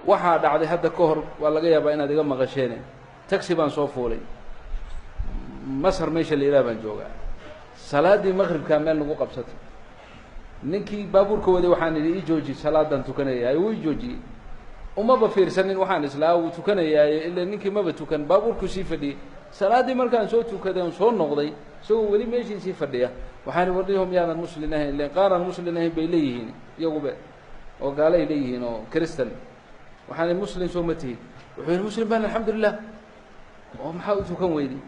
waxaa dhacday hadda ka hor waa laga yaabaa inaad iga maqasheene taxi baan soo fuulay masar meesha la yidhaha baan joogaa salaaddii maqribkaa meel nagu qabsatay ninkii baabuurka waday waxaan idhi ii jooji salaadan tukanayaaye wuu ii joojiyey umaba fiirsanin waxaan islaa wuu tukanayaaye ila ninkii maba tukan baabuurku sii fadhiyey salaaddii markaan soo tukaday on soo noqday isagoo weli meeshii sii fadhiya waxaan warnihom yaadan muslin ahayn ilen qaaraan muslin ahayn bay leeyihiin iyagube oo gaalay leeyihiin oo kristan waxaan muslin soo ma tihin wuxuu yidhi muslim baan alxamdulilah oo maxaa u tukan weyday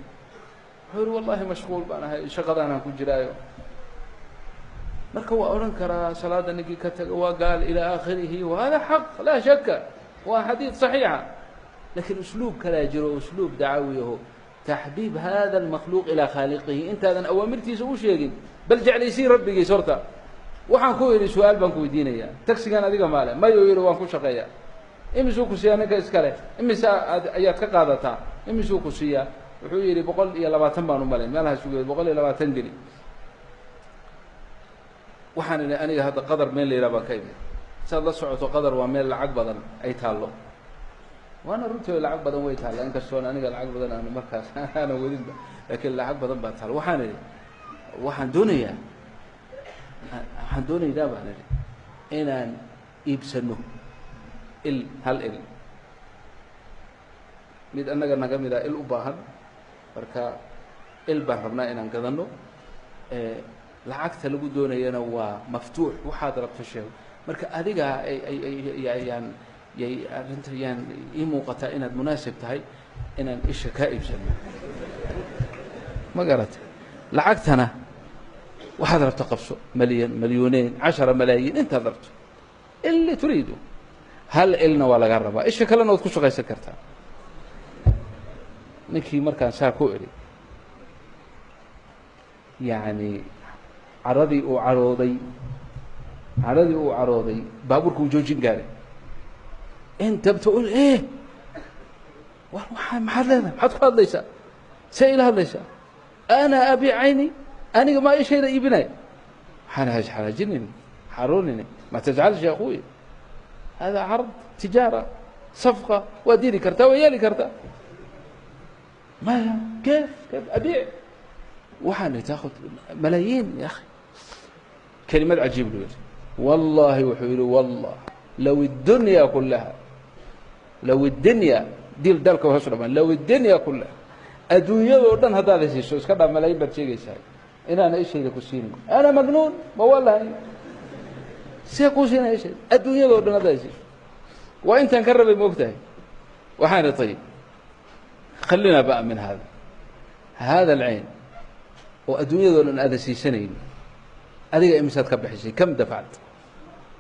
wuxuu yidhi wallahi mashquul baan ahay shaqadaanaan ku jiraayo marka waa odhan karaa salaada ninkii ka taga waa gaal ilaa aakhirihi wahada xaq laa shaka waa xadiid صaxiixa lakin usluub kalaa jiro usluub dacawiyaho taxbiib hada اlmakhluuq ilaa khaaliqihi intaadan awaamirtiisa u sheegin bal jeclaysii rabbigiis horta waxaan ku idhi su-aal baan ku weydiinaya taxigan adiga maale mayuu yidhi waan ku shaqeeyaa imisuu ku siiyaa ninka iskale imisa ayaad ka qaadataa imisuu ku siiyaa wuxuu yidhi 120 baan u malayn meelahaas ugeed 120 geli waxaan idhi aniga hadda qadar meel la yidhaha baan ka imid saad la socoto qadar waa meel lacag badan ay taallo waana runtii lacag badan way taalla inkastoona aniga lacag badan aan markaas aanan wadinba laakiin lacag badan baa taalla waxaan idhi waxaan doonayaa baan idhi inaan iibsano hal il mid annaga naga mida il u baahan marka il baan rabnaa inaan gadanno lacagta lagu doonayana waa maftuux waxaad rabto sheego marka adigaa yay arrinta yaan ii muuqataa inaad munaasib tahay inaan isha kaa iibsano ma garata lacagtana waxaad rabto qabso malyan malyuuneyn 10 malaayiin intaad rabto اللي تريده هل إلنا ولا جربها إيش كلنا وتكون شغال سكرتها نكي مركان ساكو إلي يعني عرضي وعروضي بابوركم جوجين قاري انت بتقول ايه ما حد لنا حد قال ليس سائل هذا ليس انا ابيع عيني انا ما ايش هذا ابني حنا جنني حرونني ما تزعلش يا اخوي هذا عرض تجاره صفقه واديني كرتا ويالي كرتا ما كيف ابيع وحنا تاخذ ملايين يا اخي كلمات عجيب له والله وحيله والله لو الدنيا كلها لو الدنيا ديل دالك وهسرمان لو الدنيا كلها adduunyada dhan hadaad heshiiso iska dhaa malaayin baad sheegaysaa inaana ishayda ku siinin ana magnuun ma wallahi see ku siinay ishay adduunyada dhan hadaad heshiiso waa intaan ka rabay moogtahay waxaan طيب خلينا بقى من هذا العين وادduunyada dhan aad heshiisanayn adiga imsaad ka bixisay kam dafacad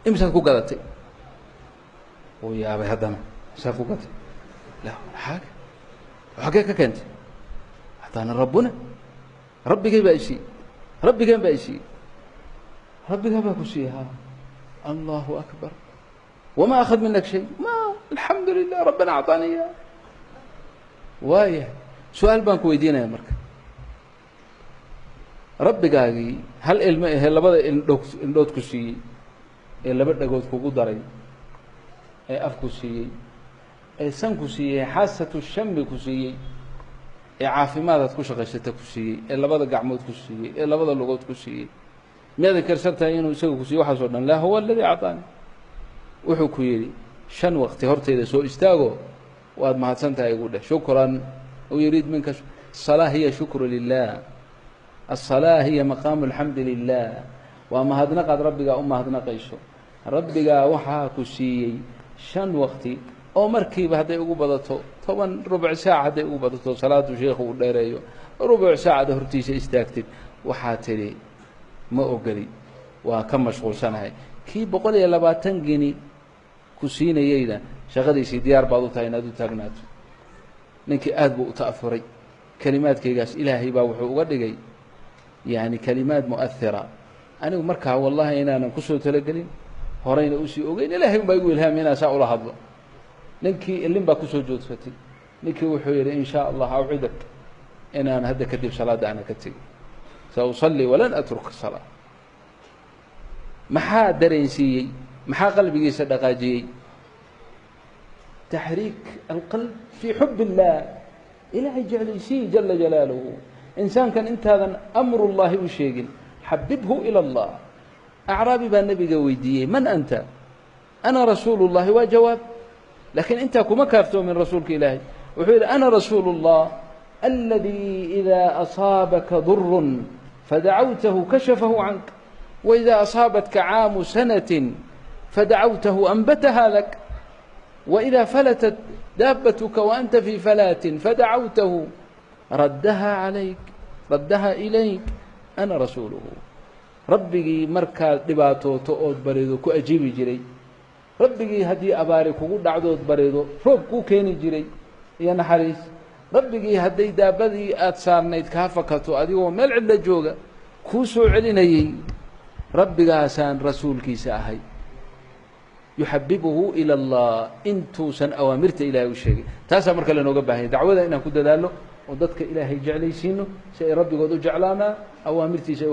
imsaad ku gadatay oo yaabay hadana saaf ku gadatay la xaga ka keentay hadana rabbigay baa ishii rabbiga baa ku siiha Allahu akbar wama akhad minnak shay ma alhamdulillah rabbana a'tani ya waaya su'aal baan ku weydiinaya marka rabbigaagii hal ilmo ah labada indhood ku siiyey ee laba dhagood kugu daray ee af ku siiyey ee san ku siiyey xaasatu shammi ku siiyey ee caafimaadaad ku shaqaysata ku siiyey ee labada gacmood ku siiyey ee labada lugood ku siiyey miyaad karsantahay inuu isaga ku siiyo waxaas oo dhan laa huwa alladii acطaani wuxuu ku yidhi 5 waqti hortayda soo istaago waad mahadsantahay igu dheh shukran u yuriid minka الصلاة هي شكر لله الصلاة هي مقام الحمد لله وما هدنا قد ربك هدنا قيشو ربك وحا كسيي 5 وقتي oo markiiba haday ugu badato 10 rubuc saac haday ugu badato salaadu sheekhu u dheereeyo rubuc saac hortiisa istaagtid waxa tiri ma ogoli waa ka mashquulsanahay kii 120 gini ku siinayayna shaqadiisii diyaar baad u tahay inaad u taagnaato ninkii aad buu u taafuray kalimaadkaygaas ilaahay baa wuxuu uga dhigay yani kalimaad mu'athira anigu markaa wallahi inaanan ku soo talagelin horeyna u sii ogeyn ilaahay baa igu ilhaaminaa saa ula hadlo ninkii ilin baa ku soo joodsatay ninkii wuxuu yidhi in shaa allah awcidak inaan hadda kadib salaada ana ka tegi sausalli walan atruka salaa maxaa dareensiiyey maxaa qalbigiisa dhaqaajiyey تحريك القلب في حب الله إلهي جعليسي جل جلاله إنسان كان أنت هذا أمر الله وشيء حببه إلى الله أعرابي بالنبي قويدية من أنت أنا رسول الله وجواب لكن أنت كما كافتو من رسولك إلهي وحيد أنا رسول الله الذي إذا أصابك ضر فدعوته كشفه عنك وإذا أصابتك عام سنة فدعوته أنبتها لك وإذا فلتت دابتك وأنت في فلات فدعوته ردها عليك ردها إليك أنا رسوله ربي مركا دباتو تؤد بريدو كو أجيبي جري ربي هدي أبارك وقود عدود بريدو روب كو كيني جري يا نحريس ربي هدي دابدي أتسارنيت كافكتو أديو ملعب لجوغا كوسو عليني ربي آسان رسول كيساهي يحببه إلى الله انتو سن أوامرت إلهي وشيء تاسا مركا لنو قباهي دعوة إنا كود دالو وددك إلهي جعلي سينو سي ربي قدو جعلانا أوامرتي سي